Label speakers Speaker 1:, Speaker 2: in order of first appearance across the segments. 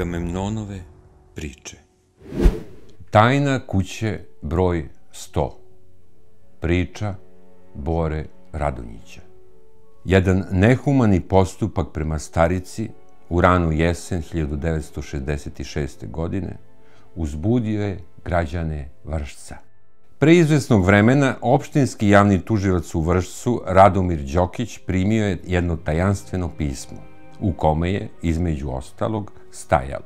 Speaker 1: Agamemnonove priče.
Speaker 2: Tajna kuće broj 100. Priča Bore Radonjića. Jedan nehumani postupak prema starici u ranu jesen 1966. godine uzbudio je građane Vršca. Pre izvesnog vremena opštinski javni tužilac u Vršcu Radomir Đokić primio je jedno tajanstveno pismo u kome je, između ostalog, stajalo: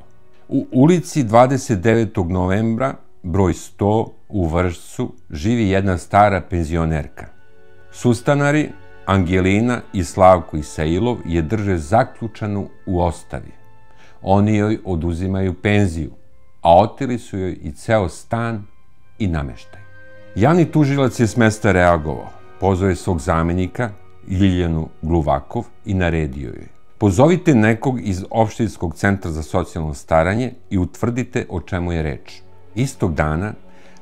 Speaker 2: u ulici 29. novembra, broj 100 u Vršcu, živi jedna stara penzionerka. Sustanari Angelina i Slavko Isailov je drže zaključanu u ostavi. Oni joj oduzimaju penziju, a oteli su joj i ceo stan i nameštaj. Javni tužilac je s mesta reagovao, pozvao je svog zamenika, Ljiljanu Gluvakov, i naredio joj: pozovite nekog iz opštinskog centra za socijalno staranje i utvrdite o čemu je reč. Istog dana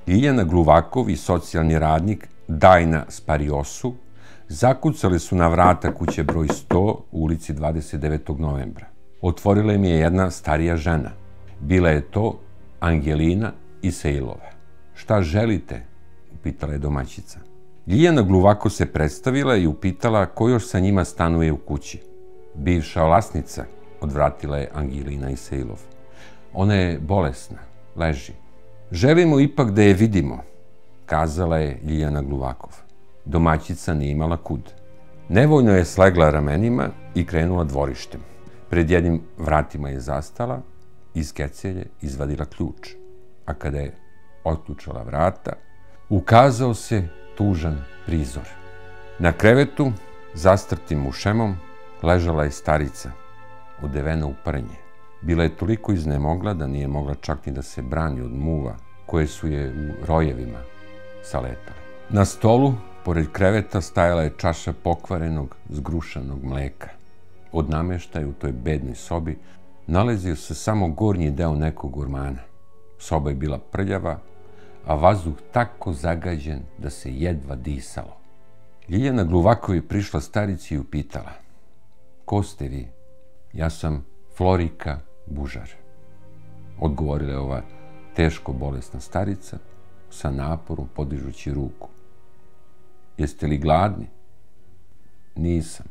Speaker 2: Ljiljana Gluvakov i socijalni radnik Dajna Spariosu zakucali su na vrata kuće broj 100 u ulici 29. novembra. Otvorila im je jedna starija žena. Bila je to Angelina Isailova. Šta želite? Upitala je domaćica. Ljiljana Gluvakov se predstavila i upitala ko još sa njima stanuje u kući. Bivša vlasnica, odvratila je Angelina Isailov. Ona je bolesna, leži. Želimo ipak da je vidimo, kazala je Ljiljana Gluvakov. Domaćica nije imala kud. Nevoljno je slegla ramenima i krenula dvorištem. Pred jednim vratima je zastala, iz kecelje izvadila ključ, a kada je otključala vrata, ukazao se tužan prizor. Na krevetu, zastrtim mušemom, ležala je starica, odevena u prnje. Bila je toliko iznemogla da nije mogla čak ni da se brani od muva koje su je u rojevima saletale. Na stolu, pored kreveta, stajala je čaša pokvarenog, zgrušanog mleka. Od nameštaja u toj bednoj sobi nalazio se samo gornji deo nekog ormana. Soba je bila prljava, a vazduh tako zagađen da se jedva disalo. Ljiljana Gluvakov je prišla starici i upitala: ko ste vi? Ja sam Florika Bužar, odgovorila je ova teško bolesna starica sa naporom podižući ruku. Jeste li gladni? Nisam,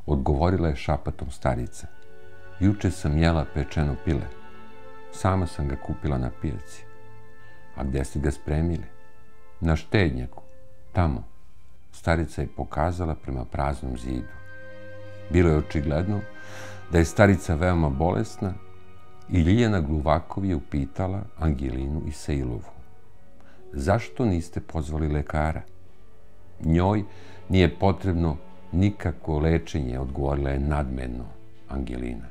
Speaker 2: odgovorila je šapatom starica. Juče sam jela pečeno pile. Sama sam ga kupila na pijaci. A gde ste ga spremili? Na štednjaku, tamo. Starica je pokazala prema praznom zidu. Bilo je očigledno da je starica veoma bolesna i Ljiljana Gluvakov je upitala Angelinu Isailovu: zašto niste pozvali lekara? Njoj nije potrebno nikakvo lečenje, odgovorila je nadmeno Angelina.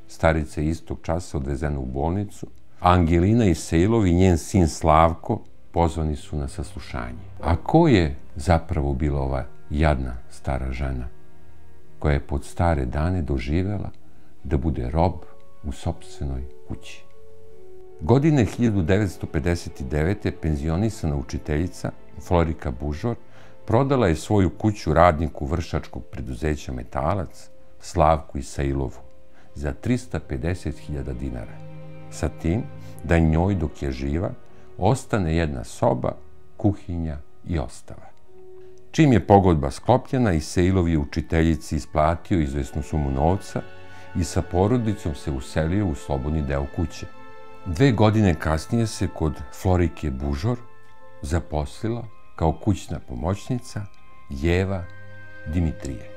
Speaker 2: Starica je istog časa odvezena u bolnicu, a Angelina Isailov i njen sin Slavko pozvani su na saslušanje. A ko je zapravo bila ova jadna stara žena koja je pod stare dane doživela da bude rob u sopstvenoj kući? Godine 1959. penzionisana učiteljica Florika Bužar prodala je svoju kuću radniku vršačkog preduzeća Metalac Slavku Isailovu za 350.000 dinara, sa tim da njoj dok je živa ostane jedna soba, kuhinja i ostava. Čim je pogodba sklopljena, Isailov je učiteljici isplatio izvesnu sumu novca i sa porodicom se uselio u slobodni deo kuće. 2 godine kasnije se kod Florike Bužar zaposlila kao kućna pomoćnica Jeva Dimitrije.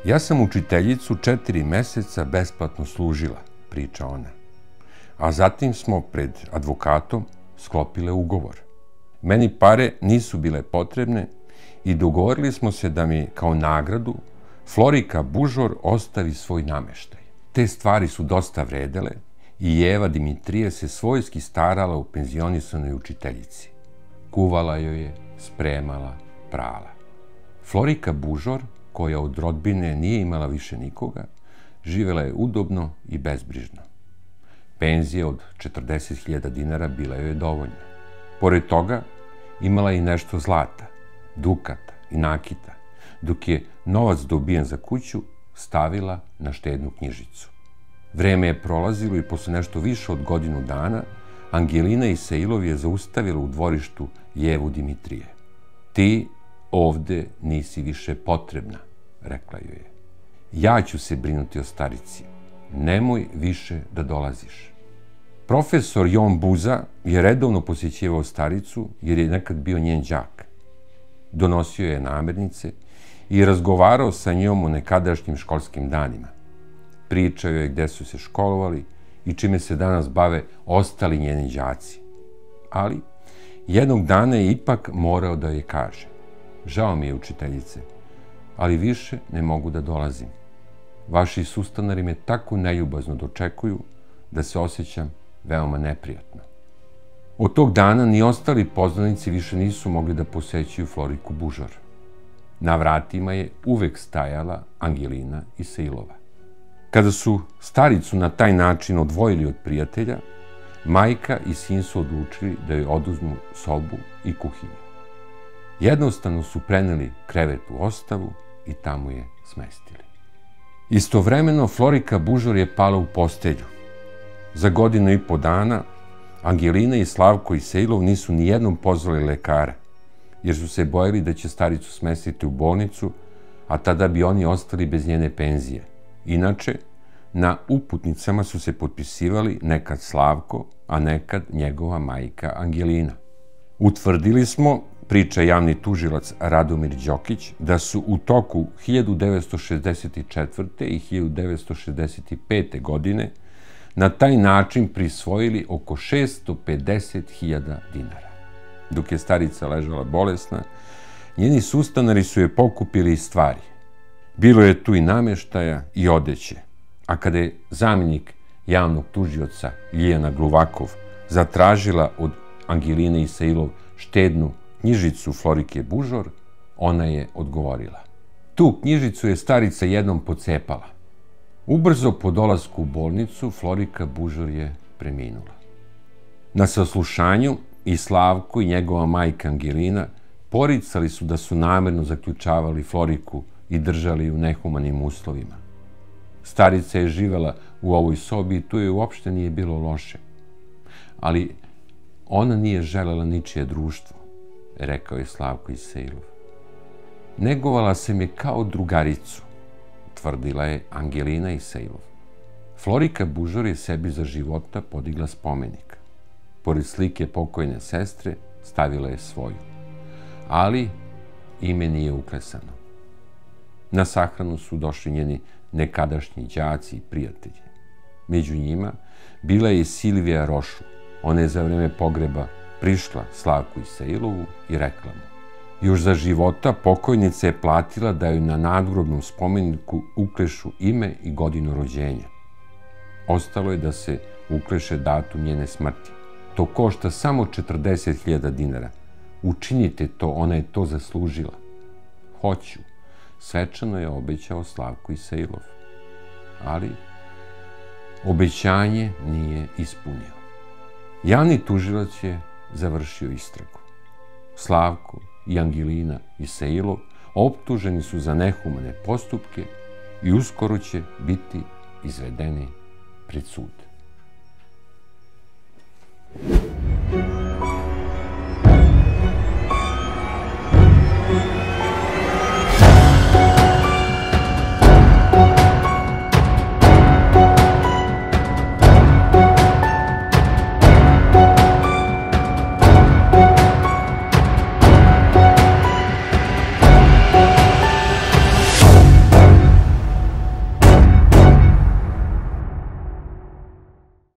Speaker 2: Ja sam učiteljicu 4 meseca besplatno služila, priča ona. A zatim smo pred advokatom sklopile ugovor. Meni pare nisu bile potrebne i dogovorili smo se da mi kao nagradu Florika Bužar ostavi svoj nameštaj. Te stvari su dosta vredele i Jeva Dimitrije se svojski starala o penzionisanoj učiteljici. Kuvala joj je, spremala, prala. Florika Bužar, koja od rodbine nije imala više nikoga, živela je udobno i bezbrižno. Penzija od 40.000 dinara bila joj je dovoljna. Pored toga, imala je i nešto zlata, dukata i nakita, dok je novac dobijen za kuću stavila na štednu knjižicu. Vreme je prolazilo i posle nešto više od godinu dana Angelina Isailov je zaustavila u dvorištu Jevu Dimitrije. Ti ovde nisi više potrebna, rekla joj je. Ja ću se brinuti o starici. Nemoj više da dolaziš. Profesor Jon Buza je redovno posjećivao staricu jer je nekad bio njen đak. Donosio je namirnice i razgovarao sa njom o nekadašnjim školskim danima. Pričao je gde su se školovali i čime se danas bave ostali njeni đaci. Ali jednog dana je ipak morao da je kaže: žao mi je, učiteljice, ali više ne mogu da dolazim. Vaši sustanari me tako neljubazno dočekuju da se osjećam veoma neprijatno. Od tog dana ni ostali poznanici više nisu mogli da posećuju Floriku Bužor. Na vratima je uvek stajala Angelina Isailova. Kada su staricu na taj način odvojili od prijatelja, majka i sin su odlučili da joj oduzmu sobu i kuhinju. Jednostavno su preneli krevet u ostavu i tamo je smestili. Istovremeno Florika Bužor je pala u postelju. Za 1.5 godina Angelina i Slavko Isailov nisu nijednom pozvali lekara, jer su se bojali da će staricu smestiti u bolnicu, a tada bi oni ostali bez njene penzije. Inače, na uputnicama su se potpisivali nekad Slavko, a nekad njegova majka Angelina. Utvrdili smo, priča javni tužilac Radomir Đokić, da su u toku 1964. i 1965. godine na taj način prisvojili oko 650.000 dinara. Dok je starica ležala bolesna, njeni sustanari su je pokupili iz stvari. Bilo je tu i nameštaja i odeće, a kada je zamjenik javnog tužioca Ljiljana Gluvakov zatražila od Angeline Isailov štednu knjižicu Florike Bužor, ona je odgovorila. Tu knjižicu je starica jednom pocepala. Ubrzo po dolasku u bolnicu Florika Bužor je preminula. Na saslušanju i Slavko i njegova majka Angelina poricali su da su namerno zaključavali Floriku i držali u nehumanim uslovima. Starica je živela u ovoj sobi i tu joj uopšte nije bilo loše. Ali ona nije želela ničije društvo, rekao je Slavko Isailov. Negovala sam je kao drugaricu, tvrdila je Angelina Isailov. Florika Bužor je sebi za života podigla spomenik. Pored slike pokojne sestre stavila je svoju. Ali ime nije uklesano. Na sahranu su došli njeni nekadašnji đaci i prijatelji. Među njima bila je i Silvija Rošu. Ona je za vreme pogreba prišla Slavku Isailovu i rekla mu: još za života pokojnica je platila da joj na nadgrobnom spomeniku uklešu ime i godinu rođenja. Ostalo je da se ukleše datum njene smrti. To košta samo 40.000 dinara. Učinite to, ona je to zaslužila. Hoću, svečano je obećao Slavko Isailov. Ali obećanje nije ispunio. Javni tužilac je završio istragu. Slavko i Angelina Isailov optuženi su za nehumane postupke i uskoro će biti izvedeni pred sud.